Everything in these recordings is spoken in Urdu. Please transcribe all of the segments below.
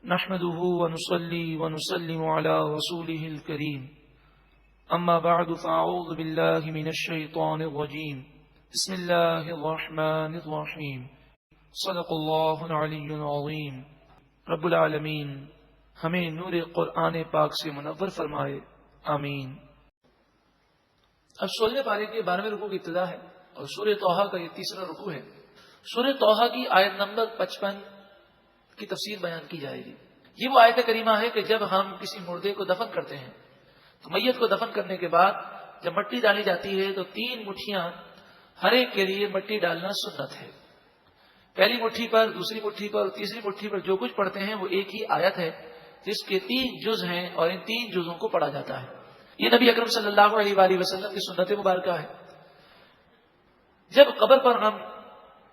نحمده ونصلي ونسلم على رسوله الكريم أما بعد فأعوذ بالله من الشيطان الرجيم بسم الله الرحمن الرحيم صدق الله العلي العظيم رب العالمین ہمیں نور قرآن پاک سے منور فرمائے، آمین۔ اب سورہ پارے کے 12ویں رکوع کی ابتدا ہے اور سورہ طٰہٰ کا یہ تیسرا رکوع ہے۔ سورہ طٰہٰ کی آیت نمبر 55 کی تفسیر بیان کی جائے گی۔ یہ وہ آیت کریمہ ہے کہ جب ہم کسی مردے کو دفن کرتے ہیں تو میت کو دفن کرنے کے بعد جب مٹی ڈالی جاتی ہے تو 3 مٹھیاں ہر ایک کے لیے مٹی ڈالنا سنت ہے۔ پہلی مٹھی پر، دوسری مٹھی پر اور تیسری مٹھی پر جو کچھ پڑھتے ہیں وہ ایک ہی آیت ہے جس کے 3 جز ہیں اور ان 3 جزوں کو پڑھا جاتا ہے۔ یہ نبی اکرم صلی اللہ علیہ وآلہ وسلم کی سنت مبارکہ ہے۔ جب قبر پر ہم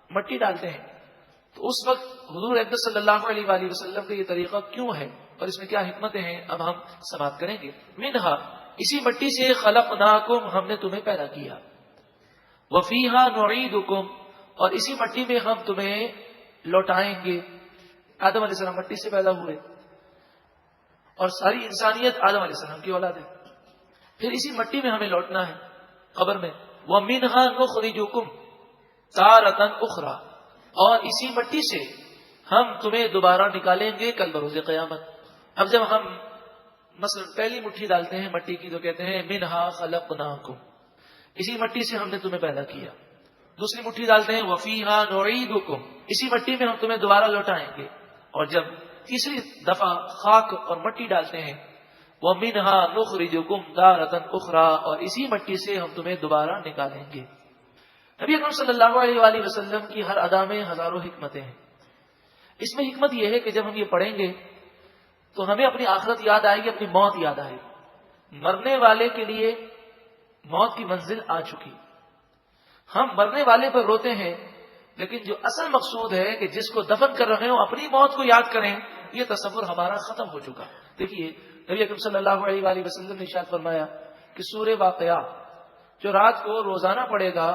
مٹی ڈالتے ہیں تو اس وقت حضور اکرم صلی اللہ علیہ وآلہ وسلم کا یہ طریقہ کیوں ہے اور اس میں کیا حکمتیں ہیں، اب ہم سماعت کریں گے۔ منہا، اسی مٹی سے خلقناکم، ہم نے تمہیں پیدا کیا، وفیہا نعیدکم، اور اسی مٹی میں ہم تمہیں لوٹائیں گے۔ آدم علیہ السلام مٹی سے پیدا ہوئے اور ساری انسانیت آدم علیہ السلام کی اولاد ہے، پھر اسی مٹی میں ہمیں لوٹنا ہے قبر میں۔ وَمِنْهَا نُخْرِجُكُمْ تَارَةً أُخْرَى، اور اسی مٹی سے ہم تمہیں دوبارہ نکالیں گے کل بروز قیامت۔ اب جب ہم مثلا پہلی مٹھی ڈالتے ہیں مٹی کی تو کہتے ہیں مِنْهَا خَلَقْنَاكُمْ، اسی مٹی سے ہم نے تمہیں پیدا کیا۔ دوسری مٹھی ڈالتے ہیں وَفِيهَا نُعِيدُكُمْ، اسی مٹی میں ہم تمہیں دوبارہ لوٹائیں گے۔ اور جب تیسری دفعہ خاک اور مٹی ڈالتے ہیں وَمِنْهَا نُخْرِجُكُمْ تَارَةً أُخْرَى، اور اسی مٹی سے ہم تمہیں دوبارہ نکالیں گے۔ نبی اکرم صلی اللہ علیہ وآلہ وسلم کی ہر ادا میں ہزاروں حکمتیں ہیں۔ اس میں حکمت یہ ہے کہ جب ہم یہ پڑھیں گے تو ہمیں اپنی آخرت یاد آئے گی، اپنی موت یاد آئے گی۔ مرنے والے کے لیے موت کی منزل آ چکی، ہم مرنے والے پر روتے ہیں لیکن جو اصل مقصود ہے کہ جس کو دفن کر رہے ہوں اپنی موت کو یاد کریں، یہ تصور ہمارا ختم ہو چکا۔ دیکھیے نبی اکرم صلی اللہ علیہ وآلہ وسلم نے ارشاد فرمایا کہ سورہ واقعہ جو رات کو روزانہ پڑھے گا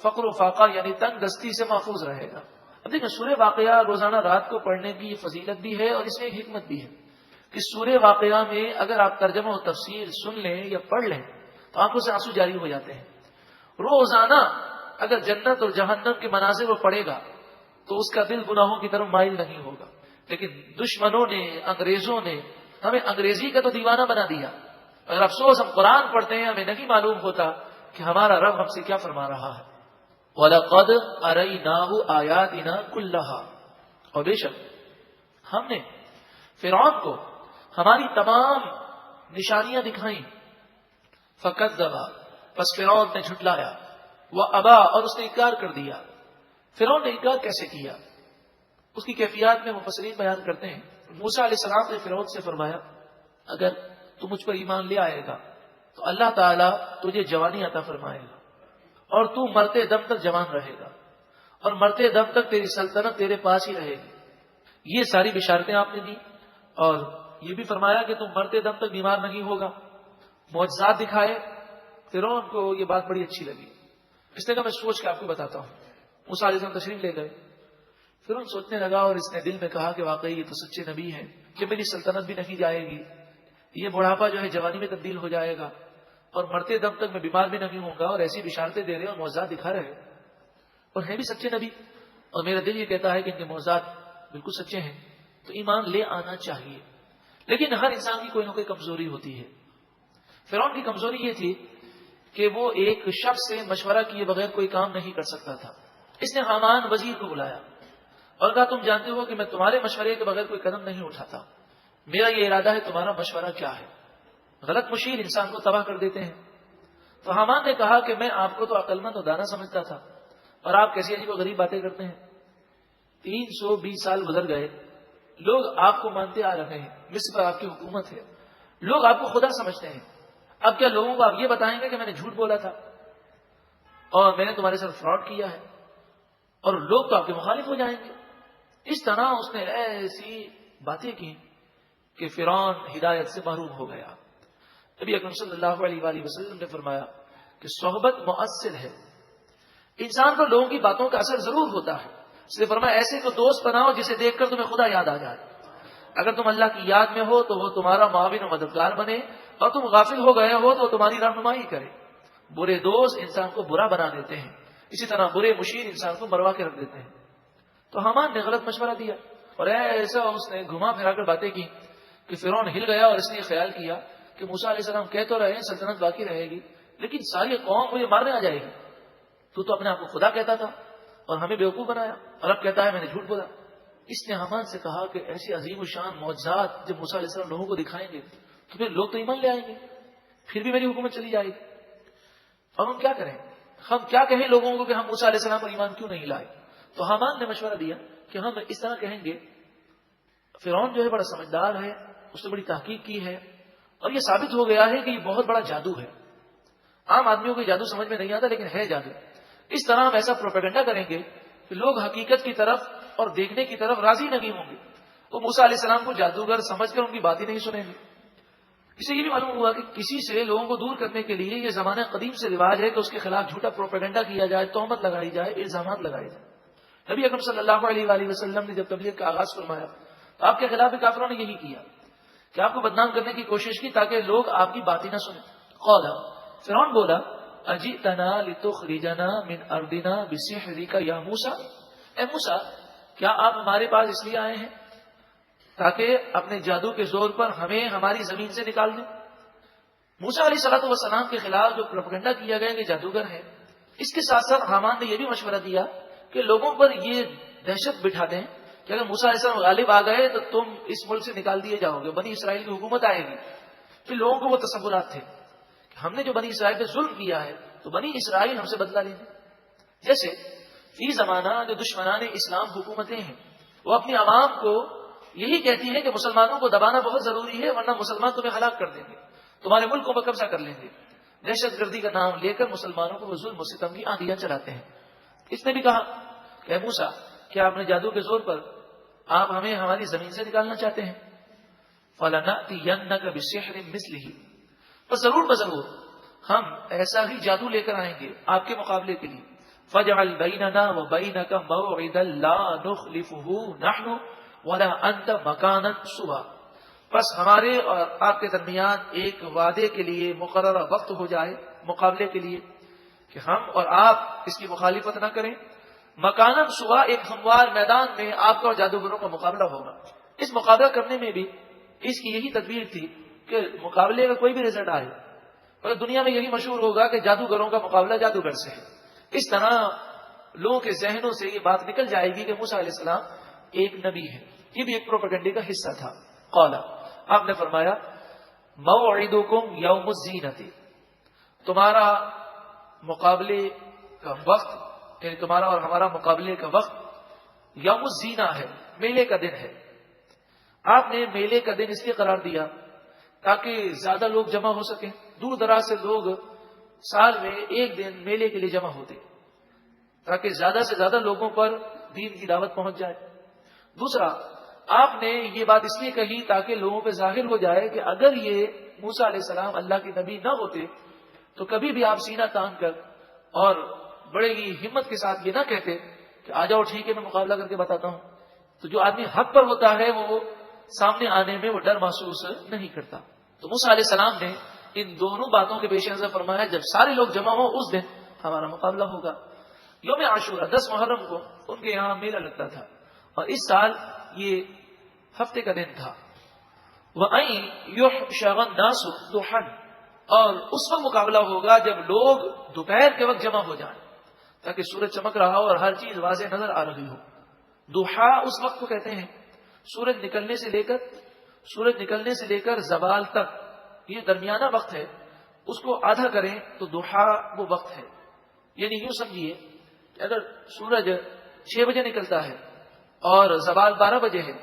فقر و فاقہ یعنی تنگ دستی سے محفوظ رہے گا۔ اب دیکھیں سورہ واقعہ روزانہ رات کو پڑھنے کی فضیلت بھی ہے اور اس میں ایک حکمت بھی ہے کہ سورہ واقعہ میں اگر آپ ترجمہ و تفسیر سن لیں یا پڑھ لیں تو آنکھوں سے آنسو جاری ہو جاتے ہیں۔ روزانہ اگر جنت اور جہنم کے مناظر وہ پڑھے گا تو اس کا دل گناہوں کی طرف مائل نہیں ہوگا۔ لیکن دشمنوں نے، انگریزوں نے ہمیں انگریزی کا تو دیوانہ بنا دیا۔ اگر افسوس ہم قرآن پڑھتے ہیں ہمیں نہیں معلوم ہوتا کہ ہمارا رب ہم سے کیا فرما رہا ہے۔ وَلَقَدْ أَرَيْنَاهُ آيَاتِنَا كُلَّهَا، اور بے شک ہم نے فرعون کو ہماری تمام نشانیاں دکھائیں۔ فَكَذَّبَ، پس فرعون نے جھٹلایا۔ وَأَبَى، اور اس نے انکار کر دیا۔ فرعون نے انکار کیسے کیا، اس کی کیفیات میں مفسرین بیان کرتے ہیں۔ موسیٰ علیہ السلام نے فرعون سے فرمایا اگر تو مجھ پر ایمان لے آئے گا تو اللہ تعالیٰ تجھے جوانی عطا فرمائے گا اور تو مرتے دم تک جوان رہے گا اور مرتے دم تک تیری سلطنت تیرے پاس ہی رہے گی۔ یہ ساری بشارتیں آپ نے دی اور یہ بھی فرمایا کہ تم مرتے دم تک بیمار نہیں ہوگا، معجزات دکھائے۔ فرعون کو یہ بات بڑی اچھی لگی، اس نے کہا میں سوچ کے آپ کو بتاتا ہوں۔ موسیٰ علیہ السلام تشریف لے گئے۔ فرعون سوچنے لگا اور اس نے دل میں کہا کہ واقعی یہ تو سچے نبی ہیں کہ میری سلطنت بھی نہیں جائے گی، یہ بڑھاپا جو ہے جوانی میں تبدیل ہو جائے گا اور مرتے دم تک میں بیمار بھی نہیں ہوں گا، اور ایسی بشارتیں دے رہے اور معجزات دکھا رہے اور ہیں بھی سچے نبی، اور میرا دل یہ کہتا ہے کہ ان کے معجزات بالکل سچے ہیں، تو ایمان لے آنا چاہیے۔ لیکن ہر انسان کی کوئی نہ کوئی کمزوری ہوتی ہے۔ فرعون کی کمزوری یہ تھی کہ وہ ایک شخص سے مشورہ کیے بغیر کوئی کام نہیں کر سکتا تھا۔ اس نے حامان وزیر کو بلایا اور کہا تم جانتے ہو کہ میں تمہارے مشورے کے بغیر کوئی قدم نہیں اٹھاتا، میرا یہ ارادہ ہے، تمہارا مشورہ کیا ہے؟ غلط مشیر انسان کو تباہ کر دیتے ہیں۔ تو حامان نے کہا کہ میں آپ کو تو عقل مند اور دانا سمجھتا تھا اور آپ کیسی عجیب و غریب باتیں کرتے ہیں۔ 320 سال گزر گئے، لوگ آپ کو مانتے آ رہے ہیں، مصر پر آپ کی حکومت ہے، لوگ آپ کو خدا سمجھتے ہیں۔ اب کیا لوگوں کو آپ یہ بتائیں گے کہ میں نے جھوٹ بولا تھا اور میں نے تمہارے ساتھ فراڈ کیا ہے، اور لوگ تو آپ کے مخالف ہو جائیں گے؟ اس طرح اس نے ایسی باتیں کی کہ فرعون ہدایت سے محروم ہو گیا۔ نبی اکرم صلی اللہ علیہ وآلہ وسلم نے فرمایا کہ صحبت مؤثر ہے، انسان پر لوگوں کی باتوں کا اثر ضرور ہوتا ہے، اس نے فرمایا ایسے کو دوست بناؤ جسے دیکھ کر تمہیں خدا یاد آ جائے۔ اگر تم اللہ کی یاد میں ہو تو وہ تمہارا معاون و مددگار بنے، اور تم غافل ہو گئے ہو تو تمہاری رہنمائی کرے۔ برے دوست انسان کو برا بنا دیتے ہیں، اسی طرح برے مشیر انسان کو مروا کے رکھ دیتے ہیں۔ تو حامان نے غلط مشورہ دیا، اور ایسا اس نے گھما پھرا کر باتیں کی کہ فرعون ہل گیا، اور اس نے یہ خیال کیا کہ موسیٰ علیہ السلام کہہ تو رہے ہیں سلطنت باقی رہے گی، لیکن ساری قوم مجھے مارنے آ جائے گی۔ تو اپنے آپ کو خدا کہتا تھا اور ہمیں بیوقوف بنایا، اور اب کہتا ہے میں نے جھوٹ بولا۔ اس نے حامان سے کہا کہ ایسی عظیم الشان معجزات جب موسیٰ علیہ السلام لوگوں کو دکھائیں گے تو پھر لوگ تو ایمان لے آئیں گے، پھر بھی میری حکومت چلی جائے گی۔ اور ہم کیا کریں؟ ہم کیا کہیں لوگوں کو کہ ہم موسیٰ علیہ السلام پر ایمان کیوں نہیں لائے؟ تو حامان نے مشورہ دیا کہ ہم اس طرح کہیں گے، فرعون جو ہے بڑا سمجھدار ہے، اس نے بڑی تحقیق کی ہے، اور یہ ثابت ہو گیا ہے کہ یہ بہت بڑا جادو ہے۔ عام آدمیوں کو جادو سمجھ میں نہیں آتا، لیکن ہے جادو۔ اس طرح ہم ایسا پروپیگنڈا کریں گے کہ لوگ حقیقت کی طرف اور دیکھنے کی طرف راضی نہیں ہوں گے، وہ موسیٰ علیہ السلام کو جادوگر سمجھ کر ان کی بات ہی نہیں سنیں گے۔ اسے یہ بھی معلوم ہوا کہ کسی سے لوگوں کو دور کرنے کے لیے یہ زمانہ قدیم سے رواج ہے کہ اس کے خلاف جھوٹا پروپیگنڈا کیا جائے، تہمت لگائی جائے، الزامات لگائے جائے۔ نبی اکرم صلی اللہ علیہ وآلہ وسلم نے جب تبلیغ کا آغاز فرمایا تو آپ کے خلاف کافروں نے یہی کیا کہ آپ کو بدنام کرنے کی کوشش کی تاکہ لوگ آپ کی بات ہی نہ سنیں۔ قال فرعون بولا اجئتنا لتخرجنا من ارضنا بسحرک یا موسیٰ، اے موسیٰ کیا آپ ہمارے پاس اس لیے آئے ہیں تاکہ اپنے جادو کے زور پر ہمیں ہماری زمین سے نکال دیں؟ موسیٰ علیہ الصلوۃ والسلام کے خلاف جو پروپیگنڈا کیا گیا کہ جادوگر ہے، اس کے ساتھ ساتھ حامان نے یہ بھی مشورہ دیا کہ لوگوں پر یہ دہشت بٹھا دیں کہ اگر موسیٰ علیہ السلام غالب آ گئے تو تم اس ملک سے نکال دیے جاؤ گے، بنی اسرائیل کی حکومت آئے گی۔ پھر لوگوں کو وہ تصورات تھے کہ ہم نے جو بنی اسرائیل پہ ظلم کیا ہے تو بنی اسرائیل ہم سے بدلہ لیں گے۔ جیسے فی زمانہ جو دشمنان اسلام حکومتیں ہیں وہ اپنی عوام کو یہی کہتی ہیں کہ مسلمانوں کو دبانا بہت ضروری ہے ورنہ مسلمان تمہیں ہلاک کر دیں گے، تمہارے ملک کو قبضہ کر لیں گے۔ دہشت گردی کا نام لے کر مسلمانوں کو وہ ظلم و ستم کی آندیاں چلاتے ہیں۔ اس نے بھی کہا کہ اے موسیٰ کیا اپنے جادو کے زور پر آپ ہمیں ہماری زمین سے نکالنا چاہتے ہیں؟ فَلَنَأْتِيَنَّكَ بِسِحْرٍ مِثْلِهِ، پر ضرور بضرور ہم ایسا ہی جادو لے کر آئیں گے آپ کے مقابلے کے لیے۔ فَاجْعَلْ بَيْنَنَا وَبَيْنَكَ مَوْعِدًا لَا نُخْلِفُهُ نَحْنُ وَلَا أَنْتَ مَكَانًا سُوًى، بس ہمارے اور آپ کے درمیان ایک وعدے کے لیے مقررہ وقت ہو جائے مقابلے کے لیے کہ ہم اور آپ اس کی مخالفت نہ کریں۔ مکانن سوا، ایک ہموار میدان میں آپ کا اور جادوگروں کا مقابلہ ہوگا۔ اس مقابلہ کرنے میں بھی اس کی یہی تدبیر تھی کہ مقابلے کا کوئی بھی رزلٹ آئے اور دنیا میں یہی مشہور ہوگا کہ جادوگروں کا مقابلہ جادوگر سے ہے۔ اس طرح لوگوں کے ذہنوں سے یہ بات نکل جائے گی کہ موسیٰ علیہ السلام ایک نبی ہے۔ یہ بھی ایک پروپیگنڈے کا حصہ تھا۔ قال آپ نے فرمایا موعدکم یوم الزینۃ، تمہارا مقابلے کا وقت یعنی تمہارا اور ہمارا مقابلے کا وقت یوم الزینہ ہے، میلے کا دن ہے۔ آپ نے میلے کا دن اس لیے قرار دیا تاکہ زیادہ لوگ جمع ہو سکیں، دور دراز سے لوگ سال میں ایک دن میلے کے لیے جمع ہوتے تاکہ زیادہ سے زیادہ لوگوں پر دین کی دعوت پہنچ جائے۔ دوسرا آپ نے یہ بات اس لیے کہی تاکہ لوگوں پہ ظاہر ہو جائے کہ اگر یہ موسیٰ علیہ السلام اللہ کے نبی نہ ہوتے تو کبھی بھی آپ سینہ تان کر اور بڑے ہی ہمت کے ساتھ یہ نہ کہتے کہ آ جاؤ ٹھیک ہے میں مقابلہ کر کے بتاتا ہوں۔ تو جو آدمی حق پر ہوتا ہے وہ سامنے آنے میں وہ ڈر محسوس نہیں کرتا۔ تو موسیٰ علیہ السلام نے ان دونوں باتوں کے پیش نظر فرمایا جب سارے لوگ جمع ہوں اس دن ہمارا مقابلہ ہوگا۔ یوم عاشورہ 10 محرم کو ان کے یہاں میلہ لگتا تھا اور اس سال یہ ہفتے کا دن تھا۔ وَأَن يُحْشَرَ النَّاسُ ضُحًى، اور اس وقت مقابلہ ہوگا جب لوگ دوپہر کے وقت جمع ہو جائیں تاکہ سورج چمک رہا ہو اور ہر چیز واضح نظر آ رہی ہو۔ ضحیٰ اس وقت کو کہتے ہیں سورج نکلنے سے لے کر زوال تک، یہ درمیانہ وقت ہے، اس کو آدھا کریں تو ضحیٰ وہ وقت ہے۔ یعنی یوں سمجھیے کہ اگر سورج 6 بجے نکلتا ہے اور زوال 12 بجے ہے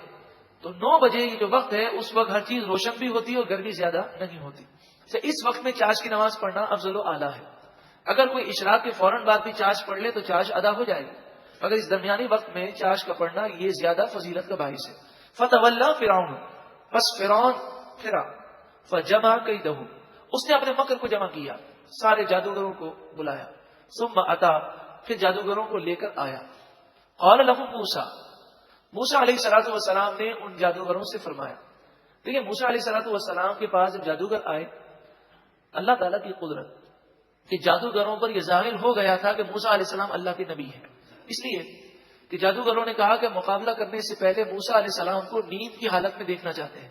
تو 9 بجے یہ جو وقت ہے اس وقت ہر چیز روشن بھی ہوتی ہے اور گرمی زیادہ نہیں ہوتی۔ تو اس وقت میں چاش کی نماز پڑھنا افضل و اعلیٰ ہے۔ اگر کوئی اشراق کے فوراً بعد بھی چاش پڑھ لے تو چاش ادا ہو جائے گی، مگر اس درمیانی وقت میں چاش کا پڑھنا یہ زیادہ فضیلت کا باعث ہے۔ فتولی فرعون، پس فرعون پھرا، فجمع کیدہ، اس نے اپنے مکر کو جمع کیا، سارے جادوگروں کو بلایا، ثم اتا، پھر جادوگروں کو لے کر آیا۔ قال لهم موسیٰ، موسیٰ علیہ الصلوۃ والسلام نے ان جادوگروں سے فرمایا. دیکھیں موسیٰ علیہ الصلوۃ والسلام کے پاس جب جادوگر آئے، اللہ تعالیٰ کی قدرت کہ جادوگروں پر یہ ظاہر ہو گیا تھا کہ موسیٰ علیہ السلام اللہ کے نبی ہیں، اس لیے کہ جادوگروں نے کہا کہ مقابلہ کرنے سے پہلے موسیٰ علیہ السلام کو نیند کی حالت میں دیکھنا چاہتے ہیں،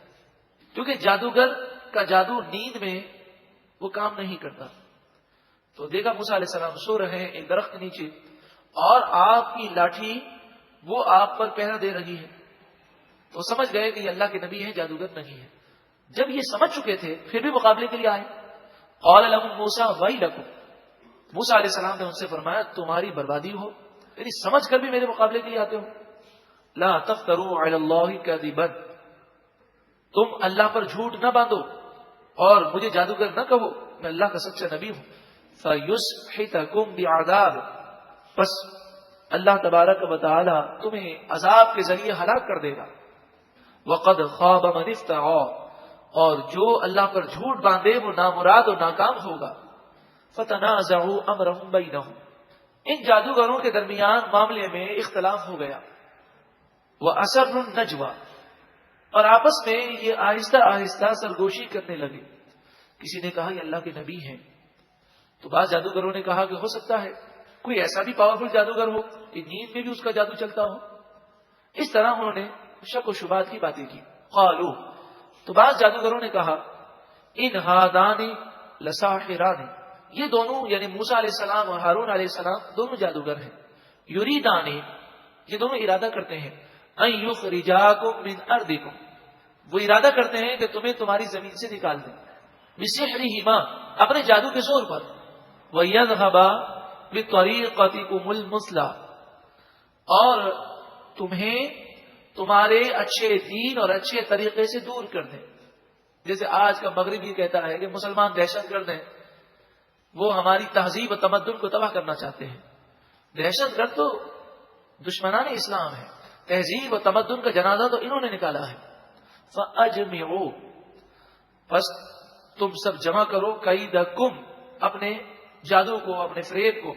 کیونکہ جادوگر کا جادو نیند میں وہ کام نہیں کرتا. تو دیکھا موسیٰ علیہ السلام سو رہے ہیں ایک درخت کے نیچے، اور آپ کی لاٹھی وہ آپ پر پہرا دے رہی ہے، تو سمجھ گئے کہ یہ اللہ کے نبی ہیں، جادوگر نہیں ہے. جب یہ سمجھ چکے تھے پھر بھی مقابلے کے لیے آئے. قال لهم موسیٰ ویلکم، موسیٰ علیہ السلام نے ان سے فرمایا تمہاری بربادی ہو، یعنی سمجھ کر بھی میرے مقابلے کے لیے آتے ہو. لا تفتروا علی اللہ کذبا، تم اللہ پر جھوٹ نہ باندھو اور مجھے جادوگر نہ کہو، میں اللہ کا سچا نبی ہوں. فیسحتکم بعذاب، بس اللہ تبارک و تعالی تمہیں عذاب کے ذریعے ہلاک کر دے گا. وقد خاب من افترا، اور جو اللہ پر جھوٹ باندھے وہ نامراد و ناکام ہوگا. فتنازعوا امرهم بینہم، ان جادوگروں کے درمیان معاملے میں اختلاف ہو گیا. واسروا النجوى، اور آپس میں یہ آہستہ آہستہ سرگوشی کرنے لگے. کسی نے کہا یہ اللہ کے نبی ہیں، تو بعض جادوگروں نے کہا کہ ہو سکتا ہے کوئی ایسا بھی پاورفل جادوگر ہو کہ نیند میں بھی اس کا جادو چلتا ہو. اس طرح انہوں نے شک و شبہات کی باتیں کی. قالوا، تو بعض جادوگروں نے کہا ان ہادان لساحران، یہ دونوں یعنی موسیٰ علیہ السلام اور ہارون علیہ السلام دونوں جادوگر ہیں. یریدان، یہ دونوں ارادہ کرتے ہیں ان یخرجاکم من ارضکم، وہ ارادہ کرتے ہیں کہ تمہیں تمہاری زمین سے نکال دیں. بسحرہما، اپنے جادو کے زور پر. ویذھبا بطریقتکم المثلی، اور تمہیں تمہارے اچھے دین اور اچھے طریقے سے دور کر دیں. جیسے آج کا مغرب یہ کہتا ہے کہ مسلمان دہشت گرد ہیں، وہ ہماری تہذیب و تمدن کو تباہ کرنا چاہتے ہیں. دہشت گرد تو دشمنان اسلام ہے، تہذیب و تمدن کا جنازہ تو انہوں نے نکالا ہے. فاجمعوا، پس تم سب جمع کرو کیدکم، اپنے جادو کو، اپنے فریب کو.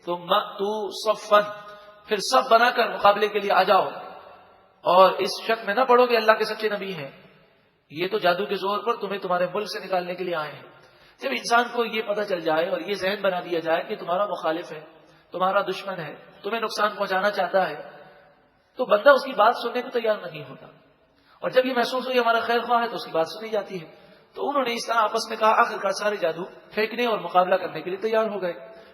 ثم اتوا صفا، پھر سب بنا کر مقابلے کے لیے آ جاؤ، اور اس شک میں نہ پڑو کہ اللہ کے سچے نبی ہیں، یہ تو جادو کے زور پر تمہیں تمہارے ملک سے نکالنے کے لیے آئے ہیں. جب انسان کو یہ پتہ چل جائے اور یہ ذہن بنا دیا جائے کہ تمہارا مخالف ہے، تمہارا دشمن ہے، تمہیں نقصان پہنچانا چاہتا ہے، تو بندہ اس کی بات سننے کو تیار نہیں ہوتا. اور جب یہ محسوس ہو کہ ہمارا خیر خواہ ہے تو اس کی بات سنی جاتی ہے. تو انہوں نے اس طرح آپس میں کہا، آخرکار سارے جادو پھینکنے اور مقابلہ کرنے کے لیے تیار ہو گئے.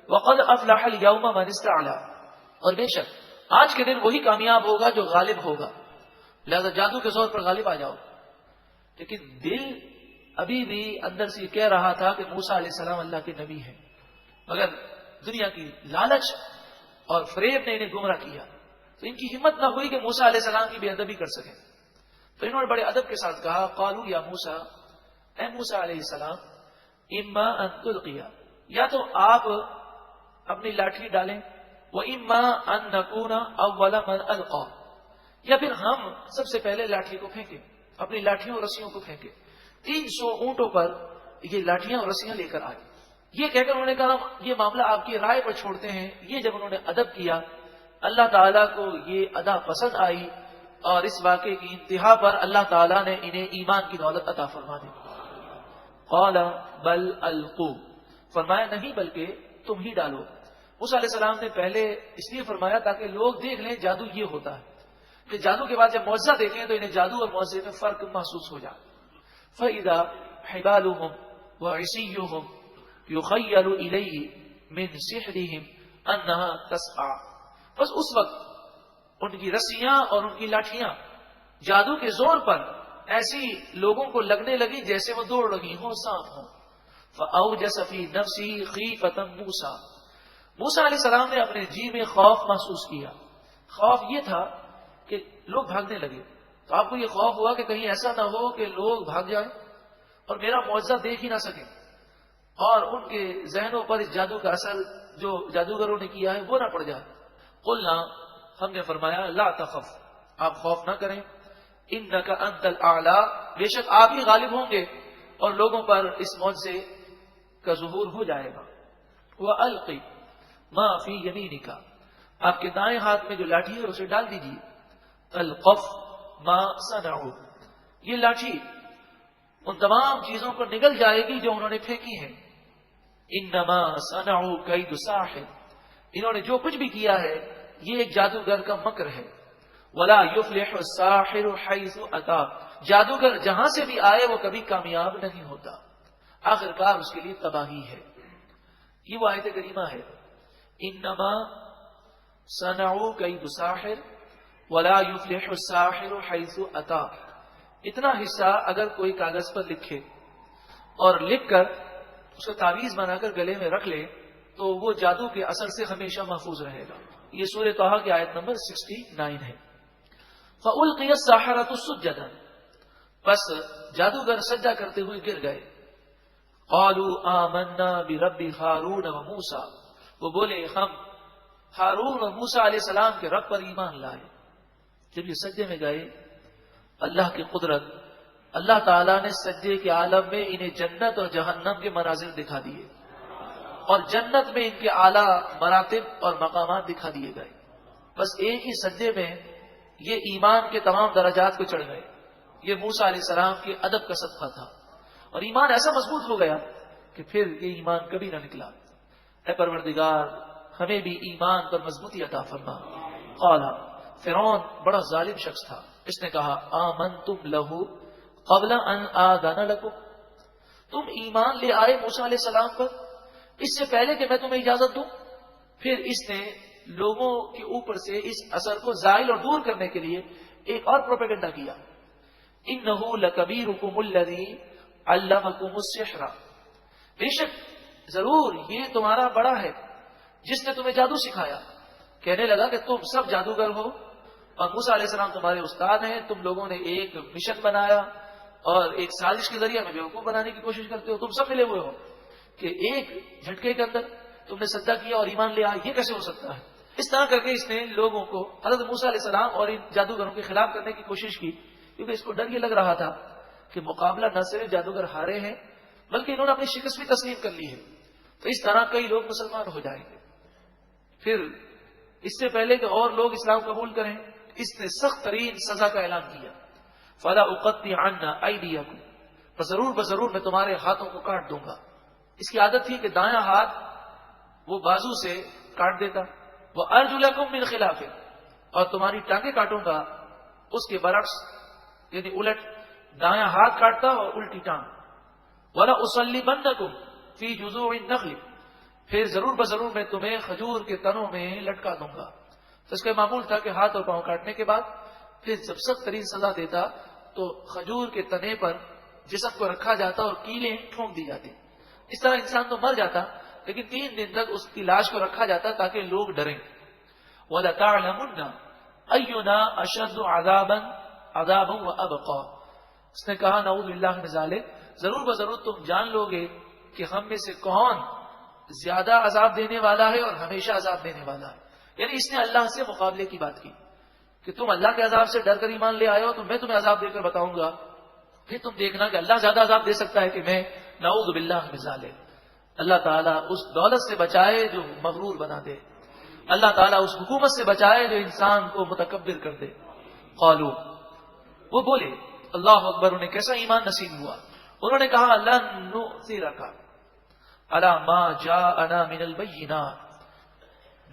وقد افلح اليوم من استعلا، اور بے شک آج کے دن وہی کامیاب ہوگا جو غالب ہوگا. لہذا جادو کے زور پر غالب آ جاؤ. لیکن دل ابھی بھی اندر سے کہہ رہا تھا کہ موسیٰ علیہ السلام اللہ کے نبی ہیں، مگر دنیا کی لالچ اور فریب نے انہیں گمراہ کیا، تو ان کی ہمت نہ ہوئی کہ موسیٰ علیہ السلام کی بے ادبی کر سکیں. تو انہوں نے بڑے ادب کے ساتھ کہا، قالوا یا موسیٰ، اے موسیٰ علیہ السلام، اما ان تلقیا، یا تو آپ اپنی لاٹھی ڈالیں، واما ان نکون اول من القا، یا پھر ہم سب سے پہلے لاٹھی کو پھینکیں، اپنی لاٹھیوں اور رسیوں کو پھینکیں. 300 اونٹوں پر یہ لاٹھیاں اور رسیاں لے کر آئے. یہ کہہ کر انہوں نے کہا یہ معاملہ آپ کی رائے پر چھوڑتے ہیں. یہ جب انہوں نے ادب کیا، اللہ تعالیٰ کو یہ ادا پسند آئی، اور اس واقعے کی انتہا پر اللہ تعالیٰ نے انہیں ایمان کی دولت عطا فرما دی. قال بل القوا، فرمایا نہیں بلکہ تم ہی ڈالو. موسیٰ علیہ السلام نے پہلے اس لیے فرمایا تاکہ لوگ دیکھ لیں جادو یہ ہوتا ہے، کہ جادو کے بعد جب معجزہ دیکھیں تو انہیں جادو اور معجزے میں فرق محسوس ہو جائے. فَإِذَا حِبَالُهُمْ وَعِصِيُّهُمْ يُخَيَّلُ إِلَيْهِ مِنْ سِحْرِهِمْ أَنَّهَا تَسْعَى، بس اس وقت ان کی رسیاں اور ان کی لاٹھیاں جادو کے زور پر ایسی لوگوں کو لگنے لگی جیسے وہ دوڑ رہی ہوں، سانپ ہوں. فَأَوْجَسَ فِي نَفْسِهِ خِيفَةً مُوسَىٰ، موسیٰ علیہ السلام نے اپنے جی میں خوف محسوس کیا. خوف یہ تھا کہ لوگ بھاگنے لگے. تو آپ کو یہ خوف ہوا کہ کہیں ایسا نہ ہو کہ لوگ بھاگ جائیں اور میرا معجزہ دیکھ ہی نہ سکیں، اور ان کے ذہنوں پر اس جادو کا اثر جو جادوگروں نے کیا ہے وہ نہ پڑ جائے. قلنا، ہم نے فرمایا، لا تخف، آپ خوف نہ کریں، انک انت الاعلی، بے شک آپ ہی غالب ہوں گے اور لوگوں پر اس معجزے کا ظہور ہو جائے گا. وَأَلْقِ مَا فِي يَمِينِكَ، آپ کے دائیں ہاتھ میں جو لاٹھی ہے اسے ڈال دیجیے. القف ما صنعوا، یہ لاٹھی ان تمام چیزوں پر نگل جائے گی جو انہوں نے پھینکی ہیں. انما صنعوا کید ساحر، انہوں نے جو کچھ بھی کیا ہے یہ ایک جادوگر کا مکر ہے. ولا یفلح الساحر حیث اتی، جادوگر جہاں سے بھی آئے وہ کبھی کامیاب نہیں ہوتا، آخرکار اس کے لیے تباہی ہے. یہ وہ آیت کریمہ ہے، انما صنعوا کید ساحر ولا یفلح الساحر حیث اتی. اتنا حصہ اگر کوئی کاغذ پر لکھے اور لکھ کر اس کو تعویذ بنا کر گلے میں رکھ لے تو وہ جادو کے اثر سے ہمیشہ محفوظ رہے گا. یہ سورہ طٰہٰ کی آیت نمبر 69 ہے. فَأُلْقِيَ السَّحَرَةُ سُجَّدًا، بس جادوگر سجدہ کرتے ہوئے گر گئے. قَالُوا آمَنَّا بِرَبِّ ہارون وَمُوسَىٰ، وہ بولے ہم ہارون اور موسیٰ علیہ السلام کے رب پر ایمان لائے. جب یہ سجدے میں گئے، اللہ کی قدرت، اللہ تعالیٰ نے سجدے کے عالم میں انہیں جنت اور جہنم کے مناظر دکھا دیے، اور جنت میں ان کے اعلیٰ مراتب اور مقامات دکھا دیے گئے. بس ایک ہی سجدے میں یہ ایمان کے تمام درجات کو چڑھ گئے. یہ موسیٰ علیہ السلام کے ادب کا صدقہ تھا، اور ایمان ایسا مضبوط ہو گیا کہ پھر یہ ایمان کبھی نہ نکلا. اے پروردگار، ہمیں بھی ایمان پر مضبوطی عطا فرما. قال، فرعون بڑا ظالم شخص تھا، اس نے کہا آمنتم لہ قبل ان آذن لکم، تم ایمان لے آئے موسیٰ علیہ السلام پر اس سے پہلے کہ میں تمہیں اجازت دوں. پھر اس نے لوگوں کے اوپر سے اس اثر کو زائل اور دور کرنے کے لیے ایک اور پروپیگنڈا کیا. انہ لکبیرکم الذی علمکم السحر، بے شک ضرور یہ تمہارا بڑا ہے جس نے تمہیں جادو سکھایا. کہنے لگا کہ تم سب جادوگر ہو اور موسیٰ علیہ السلام تمہارے استاد ہیں. تم لوگوں نے ایک مشن بنایا اور ایک سازش کے ذریعے میں بیوقوف بنانے کی کوشش کرتے ہو. تم سب ملے ہوئے ہو کہ ایک جھٹکے کے اندر تم نے سجدہ کیا اور ایمان لے آیا، یہ کیسے ہو سکتا ہے؟ اس طرح کر کے اس نے لوگوں کو حضرت موسیٰ علیہ السلام اور ان جادوگروں کے خلاف کرنے کی کوشش کی، کیونکہ اس کو ڈر یہ لگ رہا تھا کہ مقابلہ نہ صرف جادوگر ہارے ہیں بلکہ انہوں نے اپنی شکست بھی تسلیم کر لی ہے، تو اس طرح کئی لوگ مسلمان ہو جائیں گے. پھر اس سے پہلے کہ اور لوگ اسلام قبول کریں اس نے سخت ترین سزا کا اعلان کیا. فَلَا أُقَطِّعَنَّ أَيْدِيَكُمْ، بضرور میں تمہارے ہاتھوں کو کاٹ دوں گا. اس کی عادت تھی کہ دایاں ہاتھ وہ بازو سے کاٹ دیتا. وَأَرْجُلَكُمْ مِنْ خِلَافٍ، اور تمہاری ٹانگیں کاٹوں گا اس کے برعکس، یعنی الٹ، دایاں ہاتھ کاٹتا اور الٹی ٹانگ. وَلَا أُصَلِّبَنَّكُمْ فِي جُذُوعِ النَّخْلِ، پھر ضرور میں تمہیں کھجور کے تنوں میں لٹکا دوں گا. تو اس کا معمول تھا کہ ہاتھ اور پاؤں کاٹنے کے بعد پھر جب سخت ترین سزا دیتا تو کھجور کے تنے پر جسم کو رکھا جاتا اور کیلیں ٹھونک دی جاتی. اس طرح انسان تو مر جاتا لیکن 3 دن تک اس کی لاش کو رکھا جاتا تاکہ لوگ ڈریں. وَلَتَعْلَمُنَّ أَيُّنَا أَشَدُّ عَذَابًا وَأَبْقَىٰ، اس نے کہا نعوذ باللہ من ذالک، ضرور تم جان لو گے کہ ہم میں سے کون زیادہ عذاب دینے والا ہے اور ہمیشہ عذاب دینے والا ہے. یعنی اس نے اللہ سے مقابلے کی بات کی کہ تم اللہ کے عذاب سے ڈر کر ایمان لے آئے ہو تو میں تمہیں عذاب دے کر بتاؤں گا، پھر تم دیکھنا کہ اللہ زیادہ عذاب دے سکتا ہے کہ میں. نعوذ باللہ من ذالک. اللہ تعالیٰ اس دولت سے بچائے جو مغرور بنا دے، اللہ تعالیٰ اس حکومت سے بچائے جو انسان کو متکبر کر دے. قالو، وہ بولے اللہ اکبر، انہیں کیسا ایمان نصیب ہوا. انہوں نے کہا لن نؤثرک علی ما جاءنا من البینات،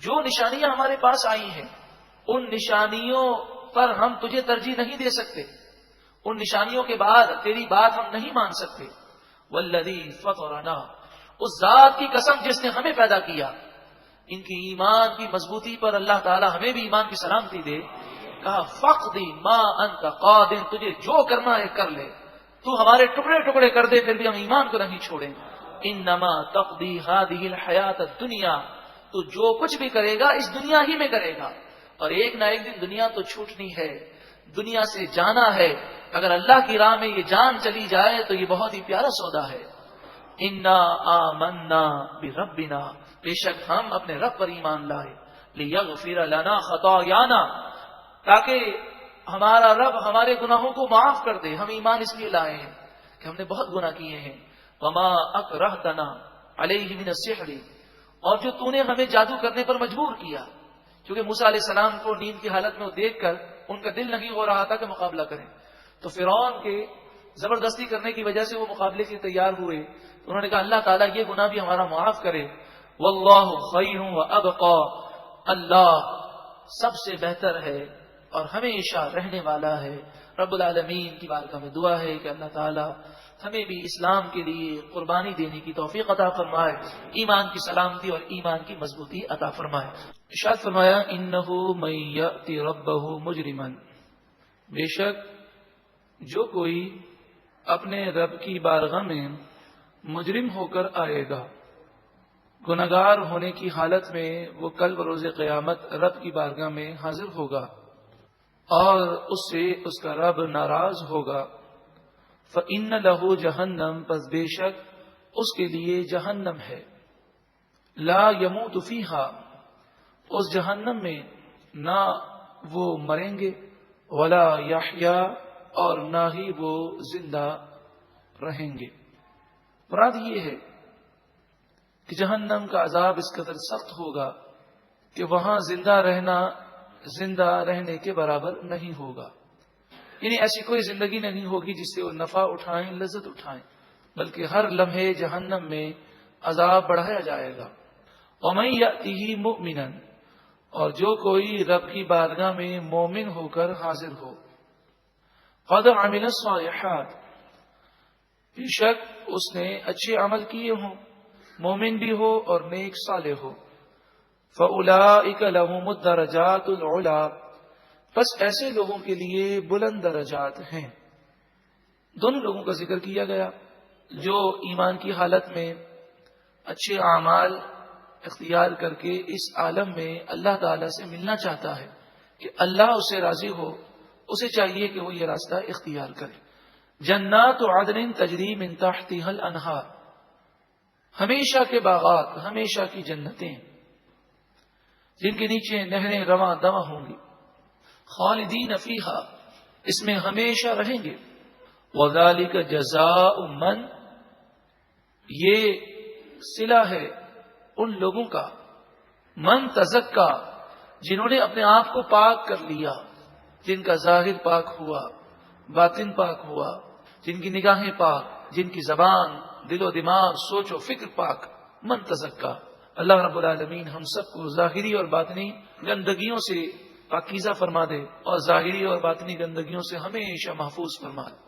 جو نشانیاں ہمارے پاس آئی ہیں ان نشانیوں پر ہم تجھے ترجیح نہیں دے سکتے، ان نشانیوں کے بعد تیری بات ہم نہیں مان سکتے. والذی فطرنا، اس ذات کی قسم جس نے ہمیں پیدا کیا. ان کی ایمان کی مضبوطی پر اللہ تعالی ہمیں بھی ایمان کی سلامتی دے. کہا فقضی ما انت قاض، تجھے جو کرنا ہے کر لے، تو ہمارے ٹکڑے ٹکڑے کر دے پھر بھی ہم ایمان کو نہیں چھوڑیں. انما تقضی هذه الحیات الدنیا، تو جو کچھ بھی کرے گا اس دنیا ہی میں کرے گا، اور ایک نہ ایک دن دنیا تو چھوٹنی ہے، دنیا سے جانا ہے. اگر اللہ کی راہ میں یہ جان چلی جائے تو یہ بہت ہی پیارا سودا ہے. انا آمنا بربنا، بے شک ہم اپنے رب پر ایمان لائے. لیغفر لنا خطایانا، تاکہ ہمارا رب ہمارے گناہوں کو معاف کر دے. ہم ایمان اس لیے لائے ہیں کہ ہم نے بہت گناہ کیے ہیں. وما اکرہتنا علیہ من السحر، اور جو تو نے ہمیں جادو کرنے پر مجبور کیا، کیونکہ موسیٰ علیہ السلام کو نیند کی حالت میں دیکھ کر ان کا دل نہیں ہو رہا تھا کہ مقابلہ کریں. تو فرعون کے زبردستی کرنے کی وجہ سے وہ مقابلے کے تیار ہوئے. تو انہوں نے کہا اللہ تعالیٰ یہ گناہ بھی ہمارا معاف کرے. واللہ خیر وابقا، اللہ سب سے بہتر ہے اور ہمیشہ رہنے والا ہے. رب العالمین کی بارگاہ میں دعا ہے کہ اللہ تعالیٰ ہمیں بھی اسلام کے لیے قربانی دینے کی توفیق عطا فرمائے، ایمان کی سلامتی اور ایمان کی مضبوطی عطا فرمائے. ارشاد فرمایا انہ من یأتی ربہ مجرما، بے شک جو کوئی اپنے رب کی بارگاہ میں مجرم ہو کر آئے گا، گناہگار ہونے کی حالت میں وہ کل بروز قیامت رب کی بارگاہ میں حاضر ہوگا اور اس سے اس کا رب ناراض ہوگا. فإن لہ جہنم، پس بے شک اس کے لیے جہنم ہے. لا یموت فیہا، اس جہنم میں نہ وہ مریں گے، ولا یحیا، اور نہ ہی وہ زندہ رہیں گے. مراد یہ ہے کہ جہنم کا عذاب اس قدر سخت ہوگا کہ وہاں زندہ رہنے کے برابر نہیں ہوگا. یعنی ایسی کوئی زندگی نہیں ہوگی جس سے وہ نفع اٹھائیں، لذت اٹھائیں، بلکہ ہر لمحے جہنم میں عذاب بڑھایا جائے گا. وَمَن يَأْتِهِ مُؤْمِنًا، اور جو کوئی رب کی بارگاہ میں مومن ہو کر حاضر ہو، قَدْ عَمِلَ الصَّالِحَاتِ، بے شک اس نے اچھے عمل کیے ہوں، مومن بھی ہو اور نیک صالح ہو. فَأُولَئِكَ لَهُمُ الدَّرَجَاتُ الْعُلَىٰ، بس ایسے لوگوں کے لیے بلند درجات ہیں. دونوں لوگوں کا ذکر کیا گیا، جو ایمان کی حالت میں اچھے اعمال اختیار کر کے اس عالم میں اللہ تعالی سے ملنا چاہتا ہے کہ اللہ اسے راضی ہو، اسے چاہیے کہ وہ یہ راستہ اختیار کرے. جنات عدن تجری من تحتها الانہار، ہمیشہ کے باغات، ہمیشہ کی جنتیں جن کے نیچے نہریں رواں دواں ہوں گی. خالدین فیہا، اس میں ہمیشہ رہیں گے. وذالک جزاء من، یہ صلہ ہے ان لوگوں کا، من تزکا، جنہوں نے اپنے آپ کو پاک کر لیا، جن کا ظاہر پاک ہوا، باطن پاک ہوا، جن کی نگاہیں پاک، جن کی زبان، دل و دماغ، سوچ و فکر پاک. من تزکا. اللہ رب العالمین ہم سب کو ظاہری اور باطنی گندگیوں سے پاکیزہ فرما دے اور ظاہری اور باطنی گندگیوں سے ہمیشہ محفوظ فرما دے.